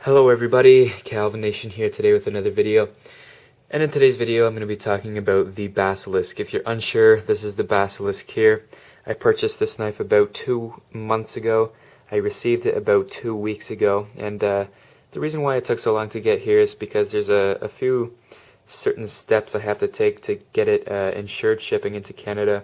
Hello everybody, CalviNNatioN here today with another video. And in today's video I'm going to be talking about the Basilisk. If you're unsure, this is the Basilisk here. I purchased this knife about 2 months ago. I received it about 2 weeks ago. And the reason why it took so long to get here is because there's a few certain steps I have to take to get it insured shipping into Canada.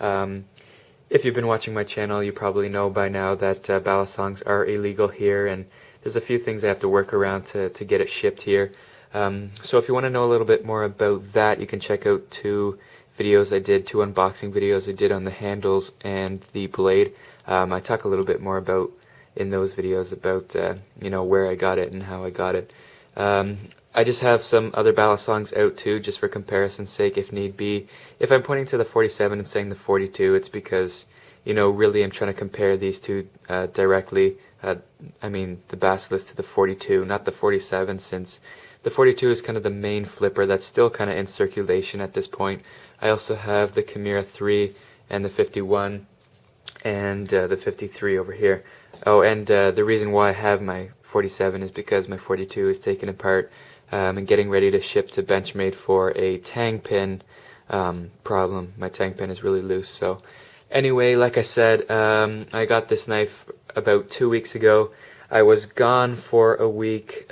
If you've been watching my channel, you probably know by now that balisongs are illegal here, and there's a few things I have to work around to get it shipped here. So if you want to know a little bit more about that, you can check out two unboxing videos I did on the handles and the blade. I talk a little bit more about in those videos about where I got it and how I got it. I just have some other balisongs out too, just for comparison's sake, if need be. If I'm pointing to the 47 and saying the 42, it's because, really I'm trying to compare these two directly. I mean, the Basilisk to the 42, not the 47, since the 42 is kind of the main flipper that's still kind of in circulation at this point. I also have the Chimera 3 and the 51 and the 53 over here. Oh, and the reason why I have my 47 is because my 42 is taken apart and getting ready to ship to Benchmade for a tang pin problem. My tang pin is really loose. So anyway, like I said, I got this knife about 2 weeks ago. I was gone for a week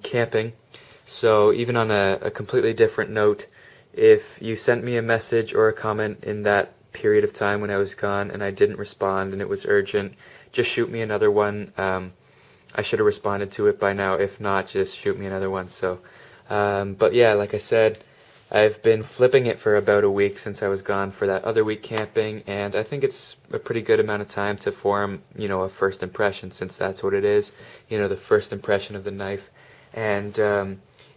camping. So even on a completely different note, if you sent me a message or a comment in that period of time when I was gone and I didn't respond and it was urgent, just shoot me another one. I should have responded to it by now. If not, just shoot me another one. So, but yeah, like I said, I've been flipping it for about a week since I was gone for that other week camping, and I think it's a pretty good amount of time to form, a first impression, since that's what it is, the first impression of the knife. And,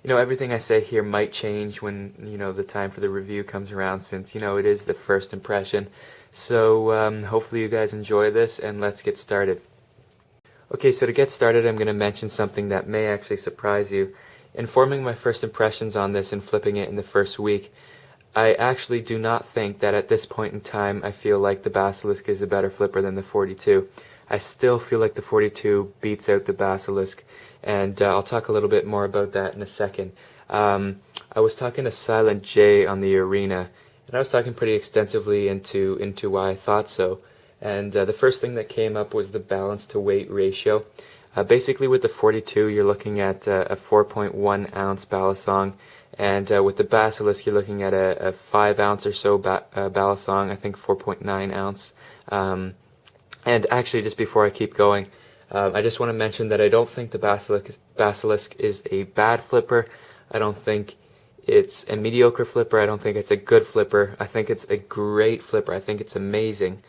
everything I say here might change when, the time for the review comes around, since, it is the first impression. So, hopefully you guys enjoy this, and let's get started. Okay, so to get started, I'm going to mention something that may actually surprise you. In forming my first impressions on this and flipping it in the first week, I actually do not think that at this point in time I feel like the Basilisk is a better flipper than the 42. I still feel like the 42 beats out the Basilisk, and I'll talk a little bit more about that in a second. I was talking to Silent J on the Arena, and I was talking pretty extensively into why I thought so. And the first thing that came up was the balance to weight ratio. Basically with the 42 you're looking at a 4.1 ounce balisong, and with the Basilisk you're looking at a 5 ounce or so balisong, I think 4.9 ounce. And actually, just before I keep going, I just want to mention that I don't think the Basilisk is a bad flipper. I don't think it's a mediocre flipper. I don't think it's a good flipper. I think it's a great flipper. I think it's amazing.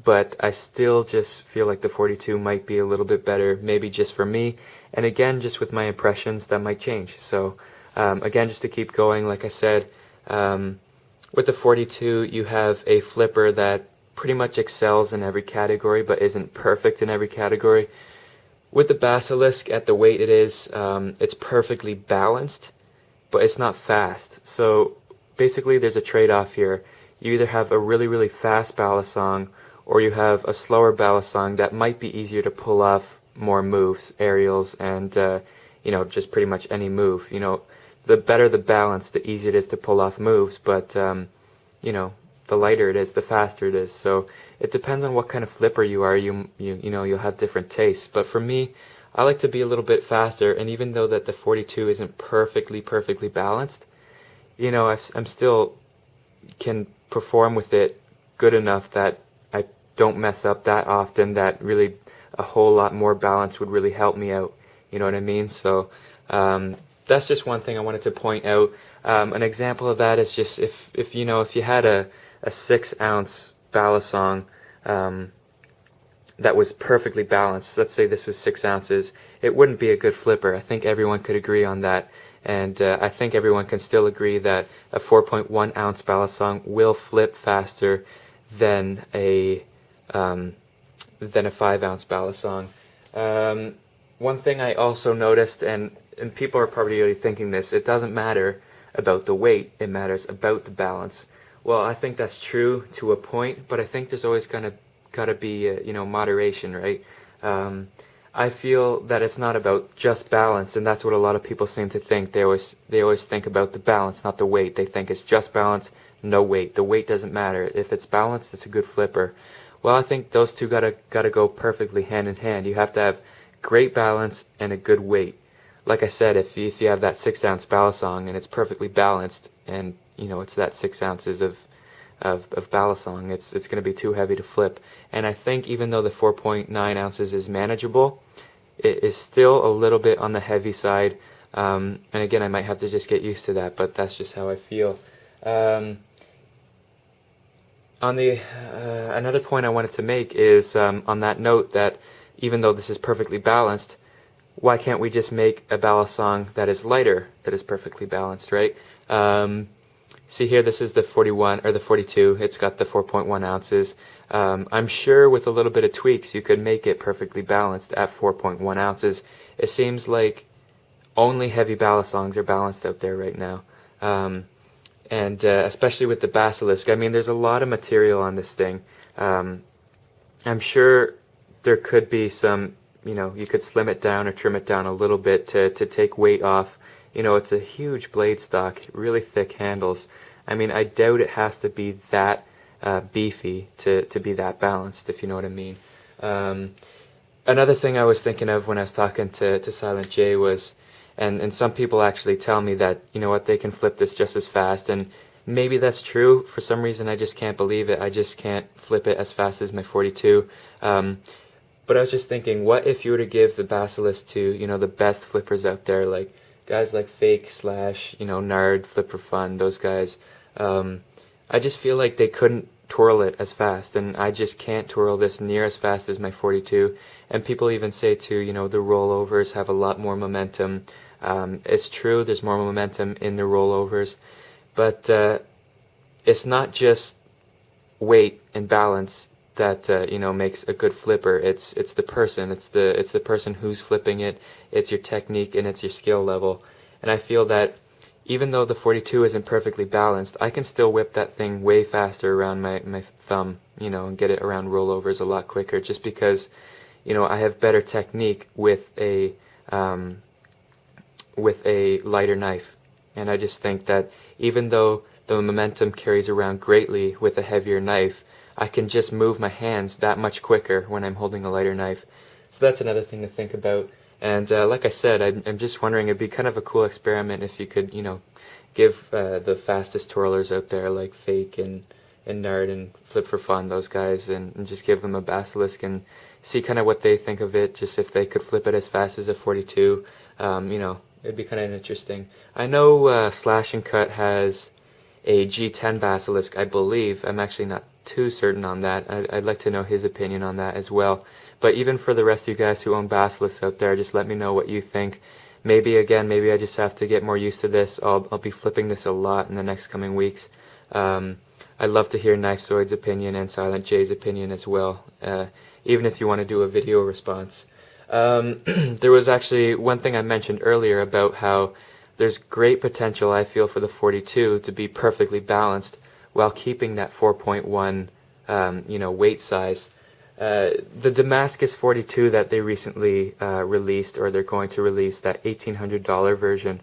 But I still just feel like the 42 might be a little bit better, maybe just for me. And again, just with my impressions, that might change. So again, just to keep going, like I said, with the 42, you have a flipper that pretty much excels in every category, but isn't perfect in every category. With the Basilisk, at the weight it is, it's perfectly balanced, but it's not fast. So basically, there's a trade-off here. You either have a really, really fast balisong, or you have a slower balisong that might be easier to pull off more moves, aerials, and just pretty much any move. The better the balance, the easier it is to pull off moves, but the lighter it is, the faster it is. So it depends on what kind of flipper you are. You'll have different tastes. But for me, I like to be a little bit faster, and even though that the 42 isn't perfectly balanced, I'm still can perform with it good enough that I don't mess up that often, that really a whole lot more balance would really help me out. You know what I mean? So that's just one thing I wanted to point out. An example of that is just if you had a 6 ounce balisong that was perfectly balanced. Let's say this was 6 ounces. It wouldn't be a good flipper. I think everyone could agree on that. And I think everyone can still agree that a 4.1 ounce balisong will flip faster than a 5 ounce balisong. One thing I also noticed, and people are probably already thinking this, it doesn't matter about the weight, it matters about the balance. Well, I think that's true to a point, but I think there's always got to be moderation, right? I feel that it's not about just balance, and that's what a lot of people seem to think. They always think about the balance, not the weight. They think it's just balance, no weight. The weight doesn't matter. If it's balanced, it's a good flipper. Well, I think those two gotta go perfectly hand in hand. You have to have great balance and a good weight. Like I said, if you have that 6-ounce balisong and it's perfectly balanced, and it's that 6 ounces of balisong, it's going to be too heavy to flip. And I think even though the 4.9 ounces is manageable, it is still a little bit on the heavy side. And again, I might have to just get used to that, but that's just how I feel. On the another point I wanted to make is on that note that even though this is perfectly balanced, why can't we just make a balisong that is lighter, that is perfectly balanced, right? See here, this is the 41 or the 42. It's got the 4.1 ounces. I'm sure with a little bit of tweaks you could make it perfectly balanced at 4.1 ounces. It seems like only heavy balisongs are balanced out there right now. And especially with the Basilisk. I mean, there's a lot of material on this thing. I'm sure there could be some, you could slim it down or trim it down a little bit to take weight off. It's a huge blade stock, really thick handles. I mean, I doubt it has to be that beefy to be that balanced, if you know what I mean. Another thing I was thinking of when I was talking to Silent J was, and some people actually tell me that, they can flip this just as fast, and maybe that's true. For some reason, I just can't believe it. I just can't flip it as fast as my 42. But I was just thinking, what if you were to give the Basilisk to, the best flippers out there, like guys like Fake / Nard, Flipper Fun, those guys. I just feel like they couldn't twirl it as fast, and I just can't twirl this near as fast as my 42. And people even say too, the rollovers have a lot more momentum. It's true, there's more momentum in the rollovers, but it's not just weight and balance that makes a good flipper. It's the person. It's the person who's flipping it. It's your technique and it's your skill level. And I feel that even though the 42 isn't perfectly balanced, I can still whip that thing way faster around my thumb, and get it around rollovers a lot quicker, just because I have better technique with a lighter knife. And I just think that even though the momentum carries around greatly with a heavier knife, I can just move my hands that much quicker when I'm holding a lighter knife. So that's another thing to think about. And like I said, I'm just wondering, it'd be kind of a cool experiment if you could, give the fastest twirlers out there like Fake and Nerd and Flip for Fun, those guys, and just give them a Basilisk and see kind of what they think of it, just if they could flip it as fast as a 42. It'd be kind of interesting. I know Slash and Cut has a G10 Basilisk, I believe. I'm actually not too certain on that. I'd like to know his opinion on that as well. But even for the rest of you guys who own Basilisks out there, just let me know what you think. Maybe I just have to get more used to this. I'll be flipping this a lot in the next coming weeks. I'd love to hear Knifezoid's opinion and Silent J's opinion as well, even if you want to do a video response. There was actually one thing I mentioned earlier about how there's great potential, I feel, for the 42 to be perfectly balanced while keeping that 4.1 weight size. The Damascus 42 that they recently released, or they're going to release, that $1,800 version,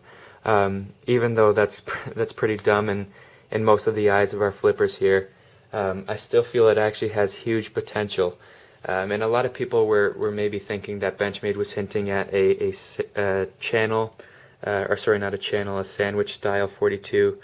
even though that's pretty dumb in most of the eyes of our flippers here, I still feel it actually has huge potential. And a lot of people were maybe thinking that Benchmade was hinting at a channel, or sorry, not a channel, a sandwich style 42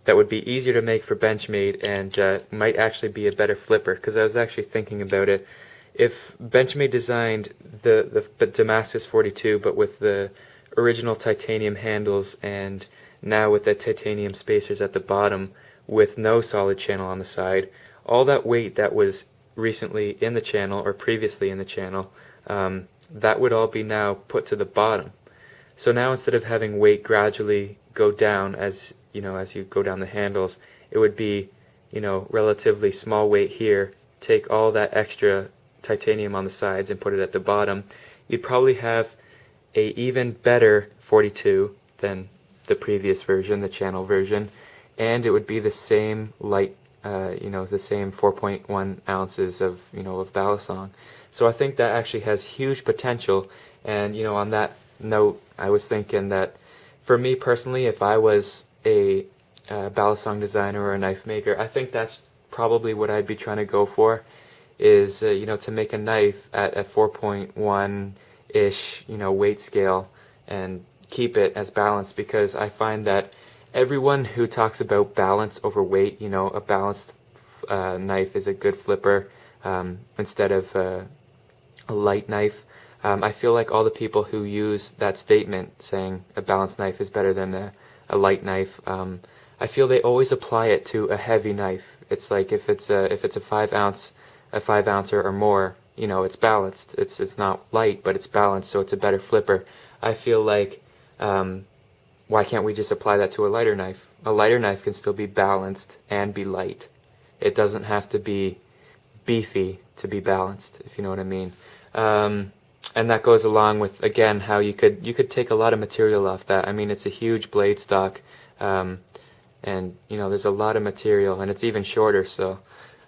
that would be easier to make for Benchmade and might actually be a better flipper, because I was actually thinking about it. If Benchmade designed the Damascus 42 but with the original titanium handles and now with the titanium spacers at the bottom with no solid channel on the side, all that weight that was recently in the channel or previously in the channel, that would all be now put to the bottom. So now instead of having weight gradually go down as you go down the handles, it would be, relatively small weight here, take all that extra titanium on the sides and put it at the bottom. You'd probably have a even better 42 than the previous version, the channel version, and it would be the same light, the same 4.1 ounces of, of balisong. So I think that actually has huge potential. And on that note, I was thinking that for me personally, if I was a balisong designer or a knife maker, I think that's probably what I'd be trying to go for, is to make a knife at a 4.1-ish weight scale and keep it as balanced, because I find that everyone who talks about balance over weight, a balanced knife is a good flipper instead of a light knife. I feel like all the people who use that statement saying a balanced knife is better than a light knife, I feel they always apply it to a heavy knife. It's like if it's a 5 ouncer or more, it's balanced. It's not light, but it's balanced, so it's a better flipper. I feel like why can't we just apply that to a lighter knife? A lighter knife can still be balanced and be light. It doesn't have to be beefy to be balanced, if you know what I mean. And that goes along with, again, how you could take a lot of material off that. I mean, it's a huge blade stock, and there's a lot of material, and it's even shorter, so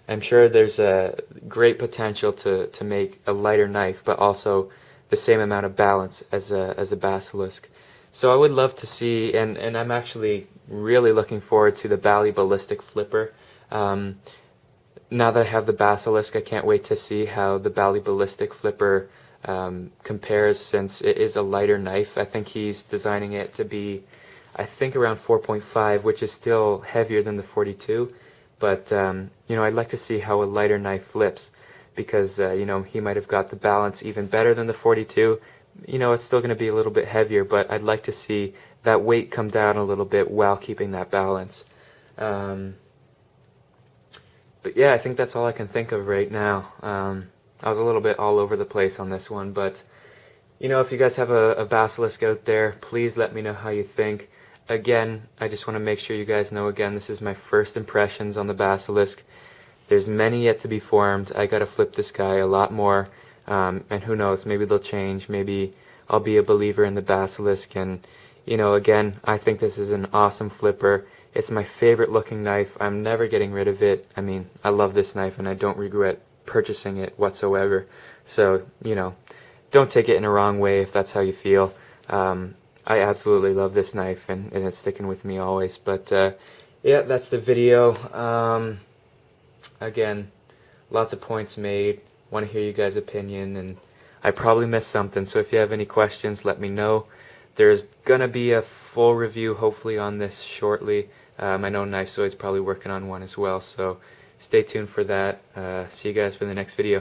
I'm sure there's a great potential to make a lighter knife, but also the same amount of balance as a Basilisk. So I would love to see, and I'm actually really looking forward to the Ballistic flipper. Now that I have the Basilisk, I can't wait to see how the Ballistic flipper compares, since it is a lighter knife. I think he's designing it to be, I think, around 4.5, which is still heavier than the 42. But I'd like to see how a lighter knife flips, because he might have got the balance even better than the 42. It's still going to be a little bit heavier, but I'd like to see that weight come down a little bit while keeping that balance. But yeah, I think that's all I can think of right now. I was a little bit all over the place on this one, but if you guys have a Basilisk out there, please let me know how you think. Again, I just want to make sure you guys know, again, this is my first impressions on the Basilisk. There's many yet to be formed. I gotta flip this guy a lot more, and who knows, maybe they'll change. Maybe I'll be a believer in the Basilisk, and again, I think this is an awesome flipper. It's my favorite looking knife. I'm never getting rid of it. I mean, I love this knife, and I don't regret purchasing it whatsoever. So, don't take it in a wrong way if that's how you feel. I absolutely love this knife, and it's sticking with me always. But yeah, that's the video. Again, lots of points made. Want to hear you guys' opinion, and I probably missed something, so if you have any questions, let me know. There's gonna be a full review hopefully on this shortly. I know Knifezoid's probably working on one as well, so stay tuned for that. See you guys for the next video.